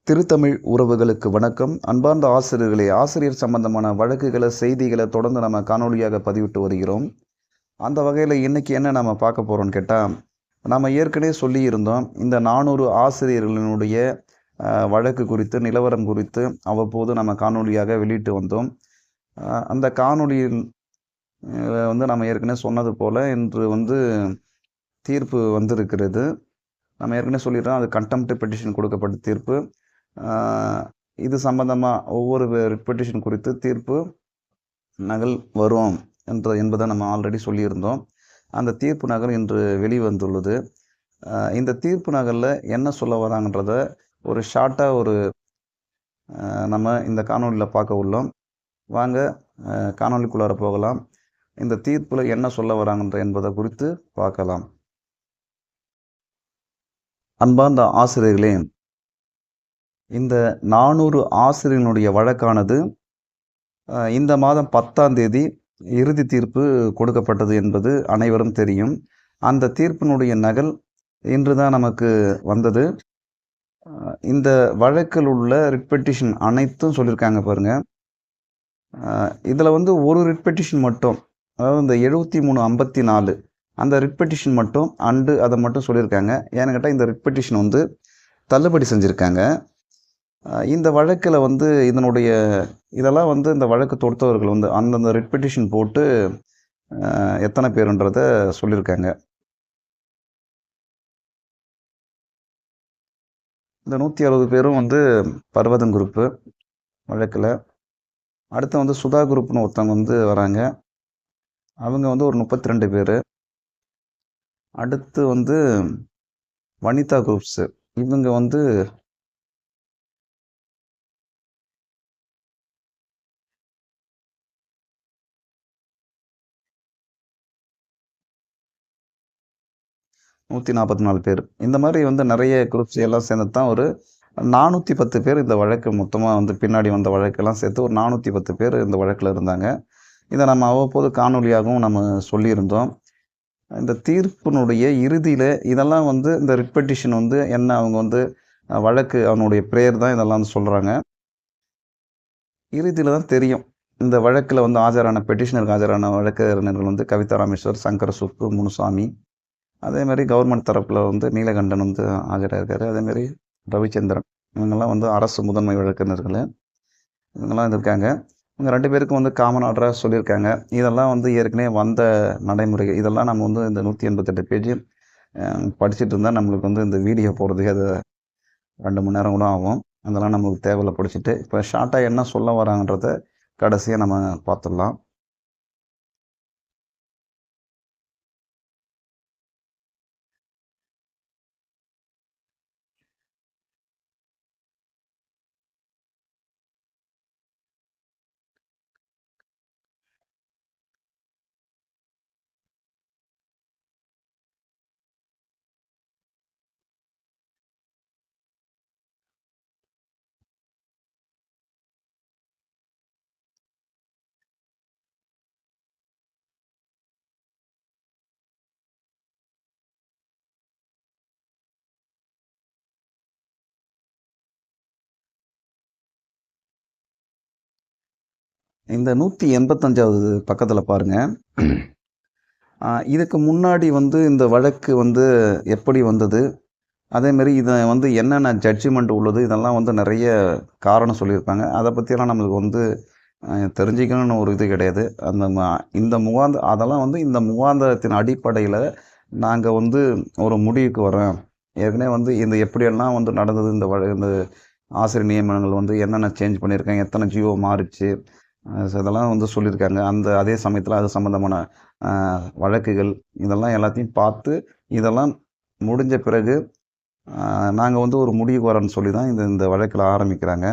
திருத்தமிழ் உறவுகளுக்கு வணக்கம். அன்பார்ந்த ஆசிரியர்களே, ஆசிரியர் சம்பந்தமான வழக்குகளை, செய்திகளை தொடர்ந்து நம்ம காணொலியாக பதிவிட்டு வருகிறோம். அந்த வகையில் இன்னைக்கு என்ன நம்ம பார்க்க போகிறோம்னு கேட்டால், நம்ம ஏற்கனவே சொல்லியிருந்தோம், இந்த 400 ஆசிரியர்களினுடைய வழக்கு குறித்து, நிலவரம் குறித்து அவ்வப்போது நம்ம காணொலியாக வெளியிட்டு வந்தோம். அந்த காணொலியில் நம்ம ஏற்கனவே சொன்னது போல் இன்று தீர்ப்பு வந்திருக்கிறது. நம்ம ஏற்கனவே சொல்லிடுறோம், அது கண்டெம்ட் பெட்டிஷன் கொடுக்கப்பட்ட தீர்ப்பு. இது சம்பந்தமாக ஒவ்வொரு பெட்டிஷன் குறித்து தீர்ப்பு நகல் வரும் என்பதை நம்ம ஆல்ரெடி சொல்லியிருந்தோம். அந்த தீர்ப்பு நகல் இன்று வெளிவந்துள்ளது. இந்த தீர்ப்பு நகலில் என்ன சொல்ல வராங்கன்றத ஒரு ஷார்ட்டாக நம்ம இந்த காணொலியில் பார்க்க உள்ளோம். வாங்க காணொலிக்குள்ளார போகலாம். இந்த தீர்ப்பில் என்ன சொல்ல வராங்கன்ற என்பதை குறித்து பார்க்கலாம். அன்பார்ந்த ஆசிரியர்களே, இந்த 400 ஆசிரியர்களுடைய வழக்கானது இந்த மாதம் 10ஆம் தேதி இறுதி தீர்ப்பு கொடுக்கப்பட்டது என்பது அனைவரும் தெரியும். அந்த தீர்ப்பினுடைய நகல் இன்று தான் நமக்கு வந்தது. இந்த வழக்கில் உள்ள ரிட் பெட்டிஷன் அனைத்தும் சொல்லியிருக்காங்க பாருங்க. இதில் ஒரு ரிட் பெட்டிஷன் மட்டும், அதாவது இந்த 7354 அந்த ரிட் பெட்டிஷன் மட்டும் அதை மட்டும் சொல்லியிருக்காங்க. ஏன்னு கேட்டால் இந்த ரிட் பெட்டிஷன் தள்ளுபடி செஞ்சுருக்காங்க. இந்த வழக்கில் இதெல்லாம் இந்த வழக்கு தொடுத்தவர்கள் அந்தந்த ரிட் பெட்டிஷன் போட்டு எத்தனை பேருன்றதை சொல்லியிருக்காங்க. இந்த 160 பேரும் பர்வதன் குரூப்பு வழக்கில். அடுத்து சுதா குரூப்னு ஒருத்தவங்க வராங்க. அவங்க ஒரு 32 பேர். அடுத்து வனிதா குரூப்ஸு, இவங்க 144 பேர். இந்த மாதிரி நிறைய குரூப்ஸ் எல்லாம் சேர்ந்து தான் 410 பேர் இந்த வழக்கு மொத்தமாக பின்னாடி வந்த வழக்கெல்லாம் சேர்த்து 410 பேர் இந்த வழக்கில் இருந்தாங்க. இதை நம்ம அவ்வப்போது காணொலியாகவும் நம்ம சொல்லியிருந்தோம். இந்த தீர்ப்பினுடைய இறுதியில் இதெல்லாம் இந்த ரிட் பெட்டிஷன் என்ன அவங்க வழக்கு அவனுடைய பிரேயர் தான் இதெல்லாம் சொல்கிறாங்க. இறுதியில் தான் தெரியும். இந்த வழக்கில் ஆஜரான பெட்டிஷனருக்கு ஆஜரான வழக்கறிஞர்கள் கவிதா ராமேஸ்வர், சங்கர சுப்பு, முனுசாமி, அதேமாதிரி கவர்மெண்ட் தரப்பில் நீலகண்டன் ஆஜராயிருக்காரு. அதேமாதிரி ரவிச்சந்திரன், இவங்கெல்லாம் அரசு முதன்மை வழக்கறிஞர்கள், இவங்கெல்லாம் இருக்காங்க. இவங்க 2 பேருக்கும் காமன் ஆர்டராக சொல்லியிருக்காங்க. இதெல்லாம் ஏற்கனவே வந்த நடைமுறைகள். இதெல்லாம் நம்ம இந்த 188 பேஜ் படிச்சுட்டு இருந்தால் நம்மளுக்கு இந்த வீடியோ போடுறதுக்கு அது 2 மணி நேரம் கூட ஆகும். அதெல்லாம் நம்மளுக்கு தேவையில்லை படிச்சுட்டு. இப்போ ஷார்ட்டாக என்ன சொல்ல வராங்கன்றத கடைசியாக நம்ம பார்த்துடலாம். இந்த 185வது பக்கத்தில் பாருங்கள். இதுக்கு முன்னாடி இந்த வழக்கு எப்படி வந்தது, அதேமாரி இதை என்னென்ன ஜட்ஜ்மெண்ட் உள்ளது, இதெல்லாம் நிறைய காரணம் சொல்லியிருப்பாங்க. அதை பற்றியெல்லாம் நம்மளுக்கு தெரிஞ்சிக்கணும்னு ஒரு இது கிடையாது. அதெல்லாம் இந்த முகாந்தரத்தின் அடிப்படையில் நாங்கள் ஒரு முடிவுக்கு வரோம். ஏற்கனவே இந்த எப்படியெல்லாம் நடந்தது, இந்த ஆசிரியர் நியமனங்கள் என்னென்ன சேஞ்ச் பண்ணியிருக்காங்க, எத்தனை ஜியோ மாறிச்சு, இதெல்லாம் சொல்லியிருக்காங்க. அதே சமயத்தில் அது சம்மந்தமான வழக்குகள் இதெல்லாம் எல்லாத்தையும் பார்த்து இதெல்லாம் முடிஞ்ச பிறகு நாங்கள் ஒரு முடிவுக்கு வரோன்னு சொல்லி தான் இந்த வழக்கில் ஆரம்பிக்கிறாங்க.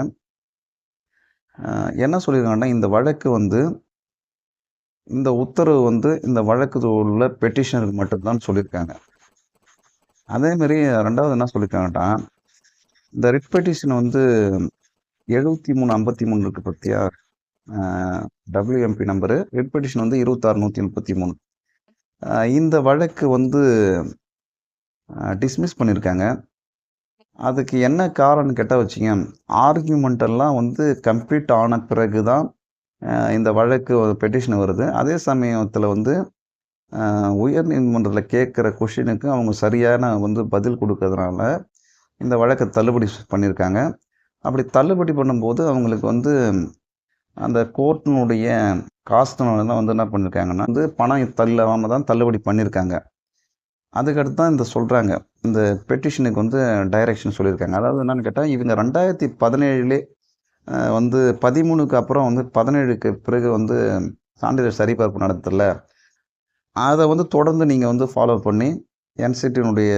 என்ன சொல்லியிருக்காங்கன்னா, இந்த வழக்கு இந்த உத்தரவு இந்த வழக்கு உள்ள பெட்டிஷனருக்கு மட்டும்தான் சொல்லியிருக்காங்க. அதேமாரி 2வது என்ன சொல்லியிருக்காங்கட்டா, இந்த ரிட் பெட்டிஷன் 7353 இருக்கு பற்றியா, WMP நம்பரு. Writ petition 26133. இந்த வழக்கு டிஸ்மிஸ் பண்ணியிருக்காங்க. அதுக்கு என்ன காரணம்னு கேட்டா வச்சுங்க, ஆர்கியூமெண்ட் எல்லாம் வந்து கம்ப்ளீட் ஆன பிறகு தான் இந்த வழக்கு பெட்டிஷன் வருது. அதே சமயத்தில வந்து உயர் நீதிமன்றத்தில கேட்கிற கொஸ்டினுக்கு அவங்க சரியான வந்து பதில் குடுக்கறதுனால, இந்த வழக்க தள்ளுபடி பண்ணியிருக்காங்க. அப்படி தள்ளுபடி பண்ணும்போது அவங்களுக்கு வந்து அந்த கோர்ட்டினுடைய காஸ்ட்னால வந்து என்ன பண்ணியிருக்காங்கன்னா, வந்து பணம் தள்ளாம தான் தள்ளுபடி பண்ணியிருக்காங்க. அதுக்கடுத்து தான் இந்த சொல்றாங்க. இந்த பெட்டிஷனுக்கு வந்து டைரக்ஷன் சொல்லியிருக்காங்க. அதாவது என்னன்னு கேட்டா, இவங்க 2017லே வந்து 13க்கு அப்புறம் வந்து 17க்கு பிறகு வந்து சான்றிதழ் சரிபார்ப்பு நடத்தல. அத வந்து தொடர்ந்து நீங்க வந்து ஃபாலோ பண்ணி என்சிடியினுடைய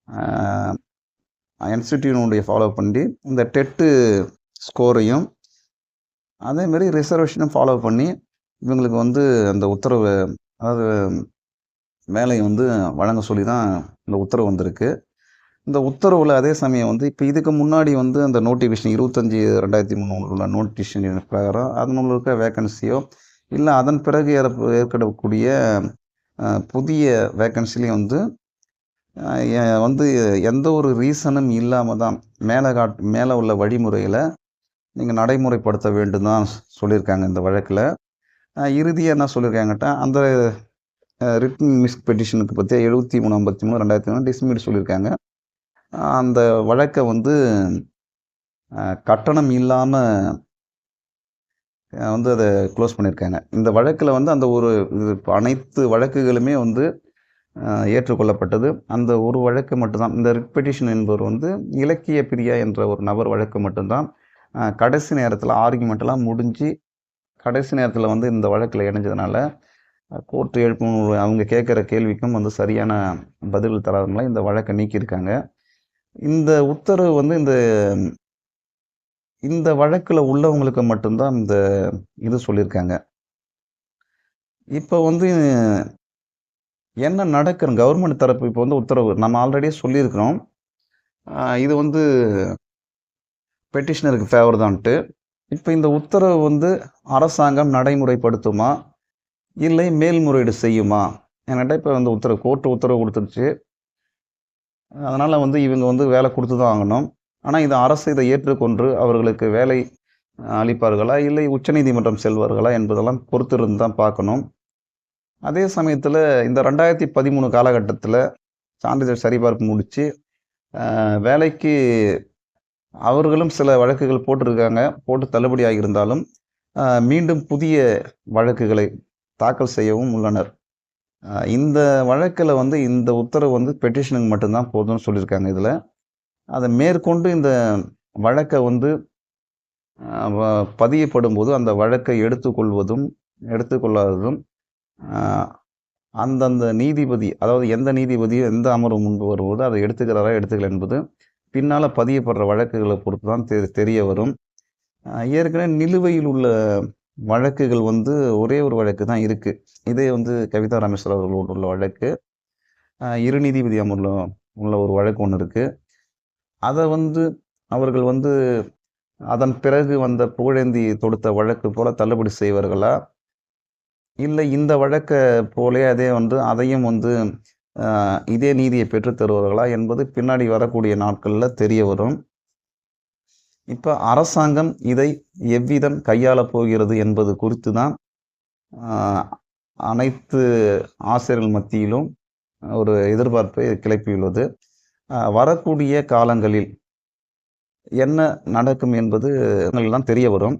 அ என்சிடியினுடைய ஃபாலோ பண்ணி இந்த டெட்டு ஸ்கோரையும் அதேமாரி ரிசர்வேஷனும் ஃபாலோ பண்ணி இவங்களுக்கு வந்து அந்த உத்தரவு அதாவது வேலைய வந்து வழங்க சொல்லி தான் இந்த உத்தரவு வந்திருக்கு. இந்த உத்தரவுல அதே சமயம் வந்து இப்ப இதுக்கு முன்னாடி வந்து அந்த நோட்டிஃபிகேஷன் 25/2003 உள்ள நோட்டிஃபிகேஷன் பிரகாரம் அதனுள்ள இருக்க வேக்கன்சியோ, இல்ல அதன் பிறகு ஏற்படக்கூடிய புதிய வேக்கன்சிலயும் வந்து அ எ வந்து எந்த ஒரு ரீசனும் இல்லாம தான் மேல உள்ள வழிமுறைகள நீங்க நடைமுறைப்படுத்த வேண்டும் தான் சொல்லியிருக்காங்க இந்த வழக்குல. இறுதியா என்ன சொல்லியிருக்காங்கட்டா, அந்த ரிட்டன் மிஸ் பெட்டிஷனுக்கு பத்தி 7353/2003 டிஸ்மிஸ் சொல்லியிருக்காங்க. அந்த வழக்க வந்து கட்டணம் இல்லாம வந்து அத குளோஸ் பண்ணியிருக்காங்க. இந்த வழக்குல வந்து அந்த ஒரு அனைத்து வழக்குகளுமே வந்து ஏற்றுக்கொள்ளப்பட்டது. அந்த ஒரு வழக்கு மட்டும் தான். இந்த ரிட் பெட்டிஷன் என்பவர் வந்து இலக்கிய பிரியா என்ற ஒரு நபர் வழக்கு மட்டும் தான் கடைசி நேரத்தில ஆர்கியுமெண்ட்லாம் முடிஞ்சு, கடைசி நேரத்தில வந்து இந்த வழக்குல இணைஞ்சதுனால, கோர்ட் எழுப்பும் அவங்க கேட்கிற கேள்விக்கும் வந்து சரியான பதில் தராதனால இந்த வழக்க நீக்கியிருக்காங்க. இந்த உத்தரவு வந்து இந்த வழக்குல உள்ளவங்களுக்கு மட்டும் தான் இந்த இது சொல்லியிருக்காங்க. இப்ப வந்து என்ன நடக்கும் கவர்மெண்ட் தரப்பு இப்ப வந்து உத்தரவு நம்ம ஆல்ரெடியே சொல்லியிருக்கிறோம். இது வந்து பெட்டிஷனருக்கு ஃபேவர் தான்ட்டு. இப்ப இந்த உத்தரவு வந்து அரசாங்கம் நடைமுறைப்படுத்துமா? இல்லை மேல்முறையீடு செய்யுமா? என்கிட்ட இப்ப வந்து கோர்ட் உத்தரவு குடுத்துருச்சு. அதனால வந்து இவங்க வந்து வேலை குடுத்து தான் ஆகணும். ஆனா இது அரசு இதை ஏற்றுக்கொண்டு அவர்களுக்கு வேலை அளிப்பார்களா? இல்லை உச்சநீதிமன்றம் செல்வார்களா? என்பதெல்லாம் பொறுத்திருந்து தான் பார்க்கணும். அதே சமயத்தில இந்த 2013 காலகட்டத்தில சான்றிதழ் சரிபார்ப்பு முடிச்சு, வேலைக்கு அவர்களும் சில வழக்குகள் போட்டிருக்காங்க. போட்டு தள்ளுபடி ஆகியிருந்தாலும், மீண்டும் புதிய வழக்குகளை தாக்கல் செய்யவும் உள்ளனர். இந்த வழக்குல வந்து இந்த உத்தரவு வந்து பெட்டிஷனுக்கு மட்டும் தான் போதும்னு சொல்லியிருக்காங்க இதுல. அத மேற்கொண்டு இந்த வழக்க வந்து பதியப்படும்போது அந்த வழக்கை எடுத்துக்கொள்வதும், எடுத்துக்கொள்ளாததும் அந்தந்த நீதிபதி, அதாவது எந்த நீதிபதியோ எந்த அமர்வு முன்பு வரும்போது அதை எடுத்துக்கிறாரா, எடுத்துக்கல என்பது பின்னால பதியப்படுற வழக்குகளை பொறுத்து தான் தெரிய வரும். ஏற்கனவே நிலுவையில் உள்ள வழக்குகள் வந்து ஒரே ஒரு வழக்கு தான் இருக்கு. இதே வந்து கவிதா ராமேஸ்வரன் அவர்களோடு உள்ள வழக்கு. 2 நீதிபதி அமர்வுல உள்ள ஒரு வழக்கு ஒண்ணு இருக்கு. அத வந்து அவர்கள் வந்து அதன் பிறகு வந்த புகழேந்தி தொடுத்த வழக்கு போல தள்ளுபடி செய்வார்களா? இல்லை இந்த வழக்க போலே அதே வந்து அதையும் வந்து இதே நீதியை பெற்றுத் தருவார்களா என்பது பின்னாடி வரக்கூடிய நாட்கள்ல தெரிய வரும். இப்ப அரசாங்கம் இதை எவ்விதம் கையாளப் போகிறது என்பது குறித்து தான் அனைத்து ஆசிரியர்கள் மத்தியிலும் ஒரு எதிர்பார்ப்பை கிளப்பியுள்ளது. வரக்கூடிய காலங்களில் என்ன நடக்கும் என்பது தான் தெரிய வரும்.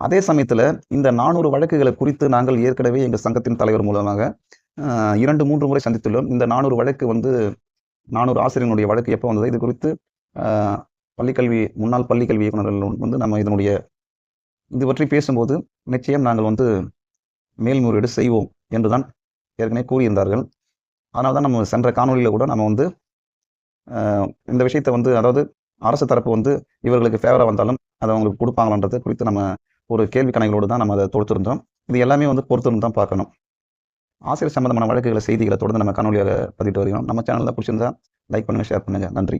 அதே சமயத்துல இந்த 400 வழக்குகளை குறித்து நாங்கள் ஏற்கனவே எங்க சங்கத்தின் தலைவர் மூலமாக 2, 3 முறை சந்தித்துள்ளோம். இந்த 400 வழக்கு வந்து 400 ஆசிரியர்களுடைய வழக்கு எப்போ வந்தது? இது குறித்து முன்னாள் பள்ளிக்கல்வி இயக்குநர்கள் வந்து நம்ம இது பற்றி பேசும்போது நிச்சயம் நாங்கள் வந்து மேல்முறையீடு செய்வோம் என்றுதான் ஏற்கனவே கூறியிருந்தார்கள். அதனால தான் நம்ம சென்ற காணொலியில கூட நம்ம வந்து இந்த விஷயத்தை வந்து அதாவது அரசு தரப்பு வந்து இவர்களுக்கு ஃபேவரா வந்தாலும் அதை அவங்களுக்கு கொடுப்பாங்களான்றது குறித்து நம்ம ஒரு கேள்வி கணைகளோடு தான் நம்ம அதை தொடுத்திருந்தோம். இது எல்லாமே வந்து பொறுத்திருந்து தான் பார்க்கணும். ஆசிரியர் சம்பந்தமான வழக்குகளை செய்திகளை தொடர்ந்து நம்ம காணொலியாக பதிவிட்டு வருகிறோம். நம்ம சேனலில் பிடிச்சிருந்தா லைக் பண்ணுங்க, ஷேர் பண்ணுங்க. நன்றி.